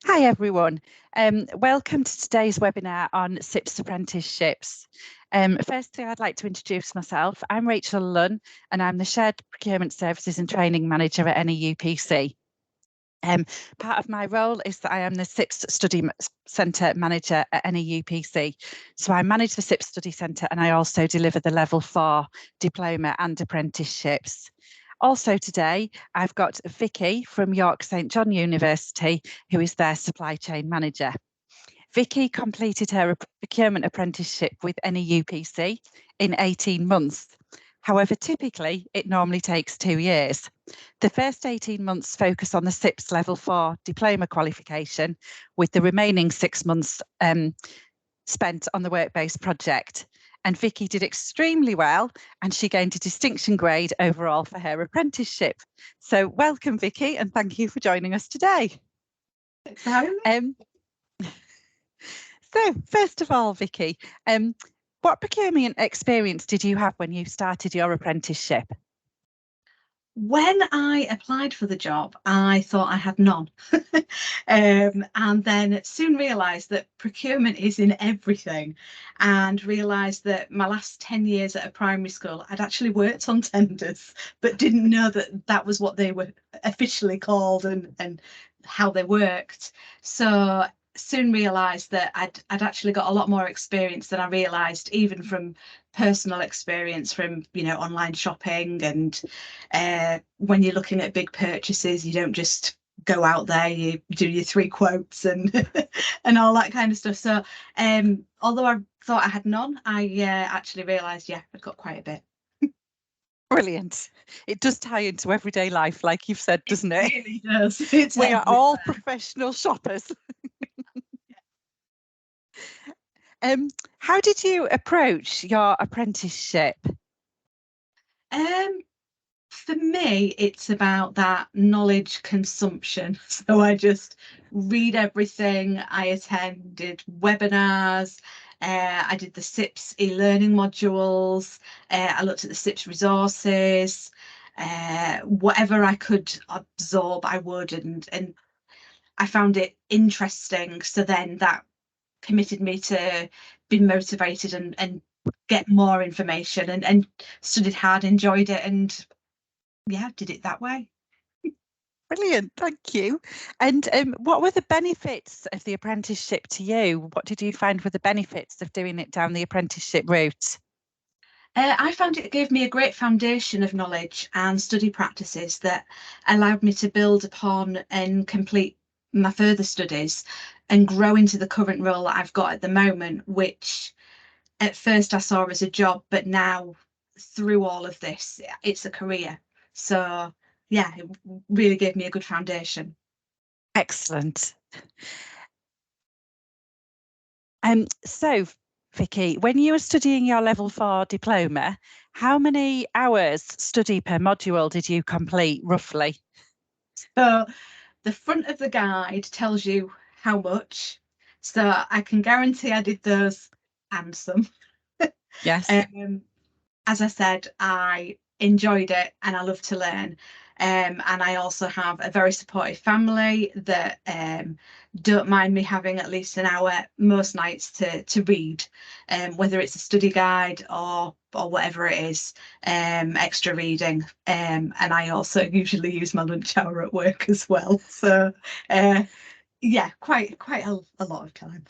Hi everyone, welcome to today's webinar on CIPS apprenticeships. Firstly, I'd like to introduce myself. I'm Rachel Lunn and I'm the Shared Procurement Services and Training Manager at NEUPC. Part of my role is that I am the CIPS Study Centre Manager at NEUPC. So I manage the CIPS Study Centre and I also deliver the Level 4 Diploma and Apprenticeships. Also today, I've got Vicki from York St John University, who is their Supply Chain Manager. Vicki completed her procurement apprenticeship with NEUPC in 18 months. However, typically, it normally takes 2 years. The first 18 months focus on the CIPS Level 4 diploma qualification, with the remaining 6 months spent on the work-based project. And Vicki did extremely well and she gained a distinction grade overall for her apprenticeship. So welcome, Vicki, and thank you for joining us today. Thanks for having me. So first of all, Vicki, what procurement experience did you have when you started your apprenticeship? When I applied for the job, I thought I had none. And then soon realised that procurement is in everything, and realised that my last 10 years at a primary school, I'd actually worked on tenders, but didn't know that that was what they were officially called and how they worked. So soon realised that I'd actually got a lot more experience than I realised, even from personal experience from online shopping. And when you're looking at big purchases, you don't just go out there, you do your 3 quotes and and all that kind of stuff. So although I thought I had none, I actually realised, I'd got quite a bit. Brilliant. It does tie into everyday life, like you've said, doesn't it? It really does. We are all professional shoppers. How did you approach your apprenticeship? For me, it's about that knowledge consumption. So I just read everything. I attended webinars. I did the CIPS e-learning modules. I looked at the CIPS resources. Whatever I could absorb, I would, and I found it interesting. So then that committed me to be motivated and get more information and studied hard, enjoyed it, and did it that way. Brilliant, thank you. And what were the benefits of the apprenticeship to you? What did you find were the benefits of doing it down the apprenticeship route? I found it gave me a great foundation of knowledge and study practices that allowed me to build upon and complete my further studies and grow into the current role that I've got at the moment, which at first I saw as a job, but now through all of this, it's a career. So it really gave me a good foundation. Excellent. So Vicki, when you were studying your level 4 diploma, how many hours study per module did you complete roughly? So the front of the guide tells you how much. So I can guarantee I did those and some. Yes. As I said, I enjoyed it and I love to learn. And I also have a very supportive family that don't mind me having at least an hour most nights to read, whether it's a study guide or whatever it is, extra reading. And I also usually use my lunch hour at work as well. So quite a lot of time.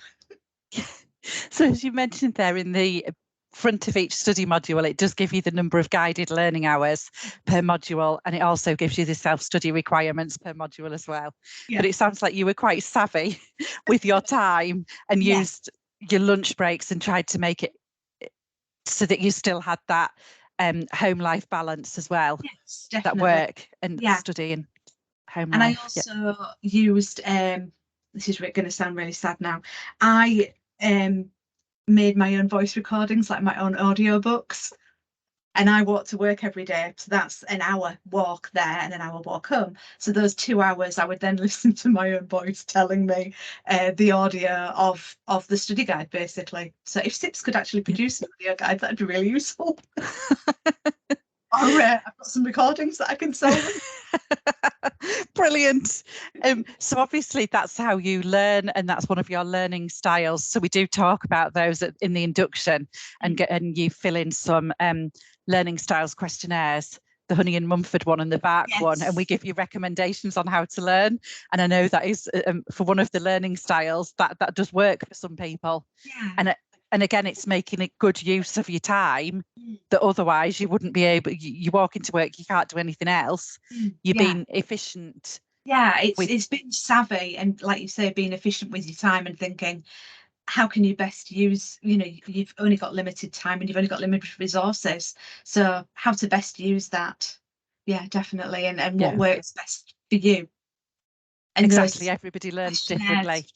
So as you mentioned there, in the front of each study module, it does give you the number of guided learning hours per module, and it also gives you the self-study requirements per module as well. But it sounds like you were quite savvy with your time and used your lunch breaks and tried to make it so that you still had that home life balance as well. Yes, definitely. That work and study and home and life. I also used this is going to sound really sad now, I made my own voice recordings, like my own audiobooks, and I walk to work every day, so that's an hour walk there and an hour walk home. So those 2 hours I would then listen to my own voice telling me the audio of the study guide, basically. So if CIPS could actually produce an audio guide, that'd be really useful. I've got some recordings that I can sell them. Brilliant. So obviously that's how you learn, and that's one of your learning styles. So we do talk about those in the induction, and you fill in some learning styles questionnaires, the Honey and Mumford one and the Bark one, and we give you recommendations on how to learn. And I know that is for one of the learning styles that does work for some people. Yeah. And again, it's making a good use of your time that otherwise you wouldn't be able. You walk into work, you can't do anything else. You're being efficient. Yeah, it's being savvy and, like you say, being efficient with your time and thinking, how can you best use, you've only got limited time and you've only got limited resources. So how to best use that. Yeah, definitely. And what works best for you. And exactly. Everybody learns differently.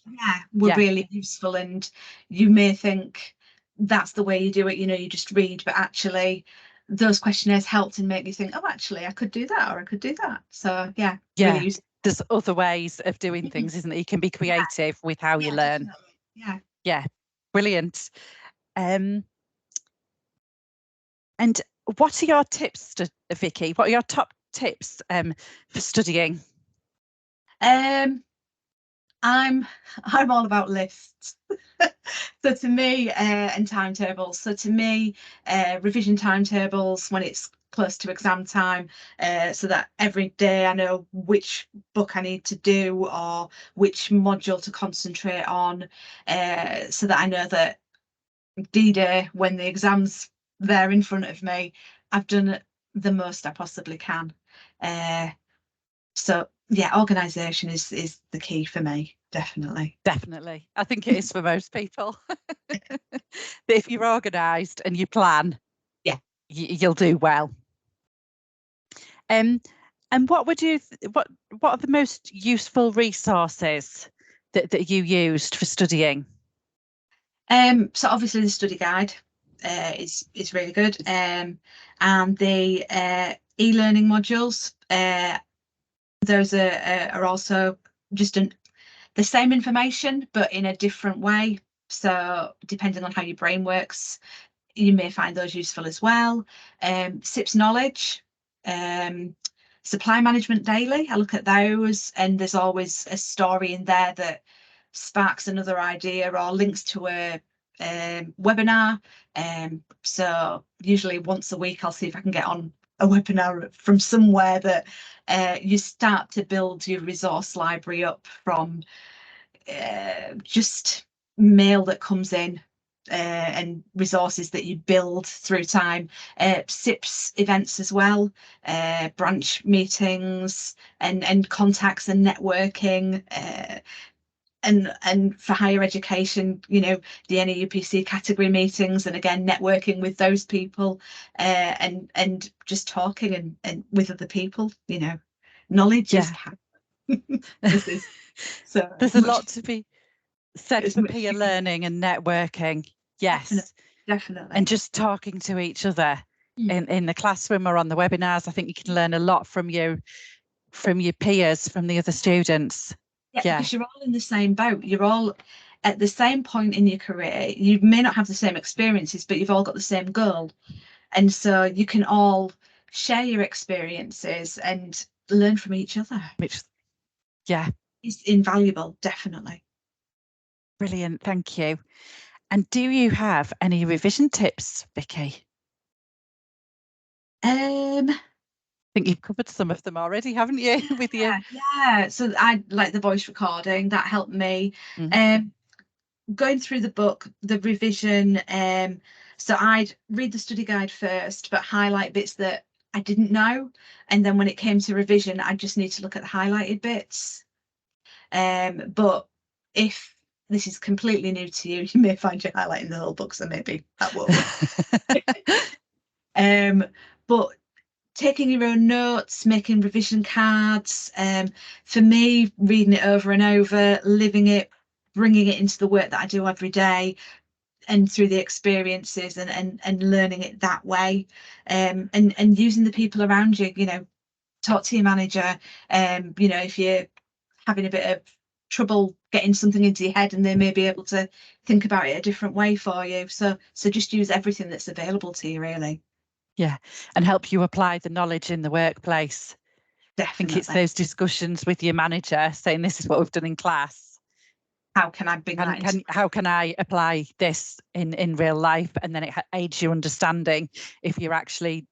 Were really useful. And you may think that's the way you do it, you just read, but actually those questionnaires helped and make you think, oh, actually I could do that, or I could do that. So really useful. There's other ways of doing things, isn't it? You can be creative with how you learn. Definitely. Yeah, brilliant. And what are your tips, Vicky? What are your top tips for studying? I'm all about lists. So to me, and timetables. So to me, revision timetables when it's close to exam time, so that every day I know which book I need to do or which module to concentrate on, so that I know that D-Day, when the exam's there in front of me, I've done the most I possibly can. So yeah, organisation is the key for me, definitely. Definitely. I think it is for most people. But if you're organised and you plan, you'll do well. And what would you what are the most useful resources that you used for studying? So obviously the study guide is really good, and the e-learning modules, those are also just the same information but in a different way. So depending on how your brain works, you may find those useful as well. CIPS knowledge, supply management daily, I look at those, and there's always a story in there that sparks another idea or links to a webinar. So usually once a week I'll see if I can get on a webinar from somewhere that you start to build your resource library up from just mail that comes in, and resources that you build through time. CIPS events as well, branch meetings and contacts and networking, and for higher education, the NEUPC category meetings, and again networking with those people, and just talking and with other people. Knowledge is power. So there's a lot to be said for peer learning and networking. Yes, definitely. And just talking to each other in the classroom or on the webinars. I think you can learn a lot from your peers, from the other students. Because you're all in the same boat. You're all at the same point in your career. You may not have the same experiences, but you've all got the same goal. And so you can all share your experiences and learn from each other. Which, is invaluable, definitely. Brilliant, thank you. And do you have any revision tips, Vicky? I think you've covered some of them already, haven't you? With you. Yeah. So I like the voice recording, that helped me. Going through the book, the revision, so I'd read the study guide first, but highlight bits that I didn't know. And then when it came to revision, I just need to look at the highlighted bits. But if this is completely new to you, you may find you're highlighting the whole book, so maybe that won't work. But taking your own notes, making revision cards, for me, reading it over and over, living it, bringing it into the work that I do every day, and through the experiences, and learning it that way, and using the people around you. Talk to your manager. If you're having a bit of trouble getting something into your head, and they may be able to think about it a different way for you. So just use everything that's available to you, really. Yeah, and help you apply the knowledge in the workplace. Definitely. think it's those discussions with your manager saying, this is what we've done in class. How can I bring that into How can I apply this in real life? And then it aids your understanding if you're actually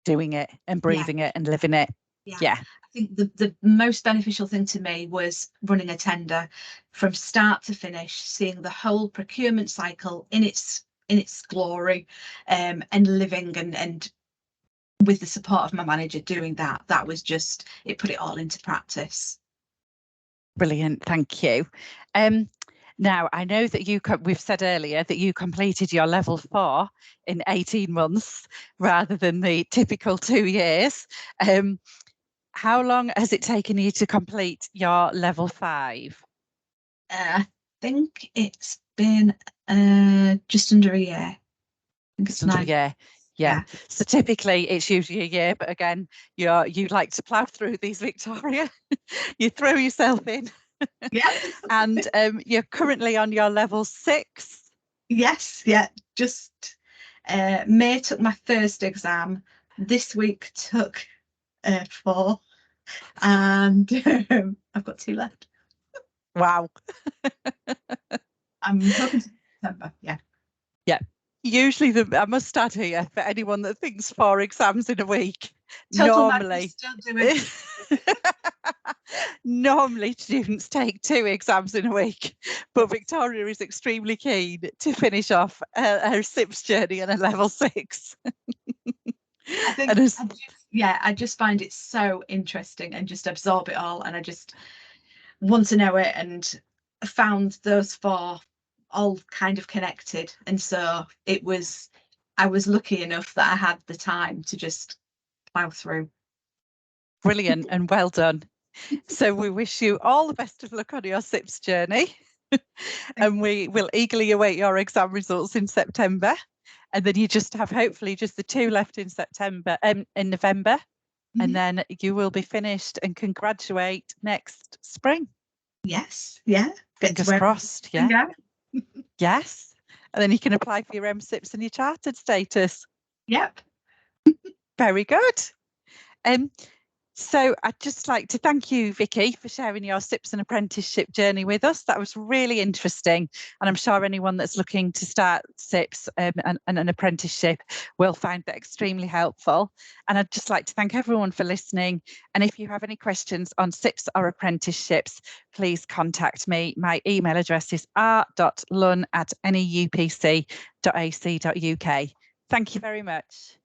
doing it and breathing it and living it. Yeah. I think the most beneficial thing to me was running a tender from start to finish, seeing the whole procurement cycle in its glory, and living and with the support of my manager doing that. That was just, it put it all into practice. Brilliant, thank you. Now, I know that we've said earlier that you completed your level 4 in 18 months rather than the typical 2 years. How long has it taken you to complete your level 5? I think it's been just under a year. I think it's Under a year. Yeah. So typically it's usually a year, but again, you like to plough through these, Victoria. You throw yourself in. Yeah. And you're currently on your level 6. Yes, yeah. Just May took my first exam. This week took 4, and I've got 2 left. Wow. I'm hoping to September. Yeah. Yeah. Usually I must add here, for anyone that thinks 4 exams in a week, Total normally still doing. Normally students take 2 exams in a week, but Victoria is extremely keen to finish off her CIPS journey at a level 6. I think I just find it so interesting and just absorb it all, and I just want to know it, and found those 4 all kind of connected, and so I was lucky enough that I had the time to just plough through. Brilliant and well done. So we wish you all the best of luck on your CIPS journey. And we will eagerly await your exam results in September. And then you just have hopefully just the 2 left in November. And then you will be finished and can graduate next spring. Yes, yeah. Fingers crossed, yeah. Yes. And then you can apply for your MSIPS and your chartered status. Yep. Very good. So I'd just like to thank you, Vicki, for sharing your CIPS and apprenticeship journey with us. That was really interesting. And I'm sure anyone that's looking to start CIPS and an apprenticeship will find that extremely helpful. And I'd just like to thank everyone for listening. And if you have any questions on CIPS or apprenticeships, please contact me. My email address is r.lunn@neupc.ac.uk. Thank you very much.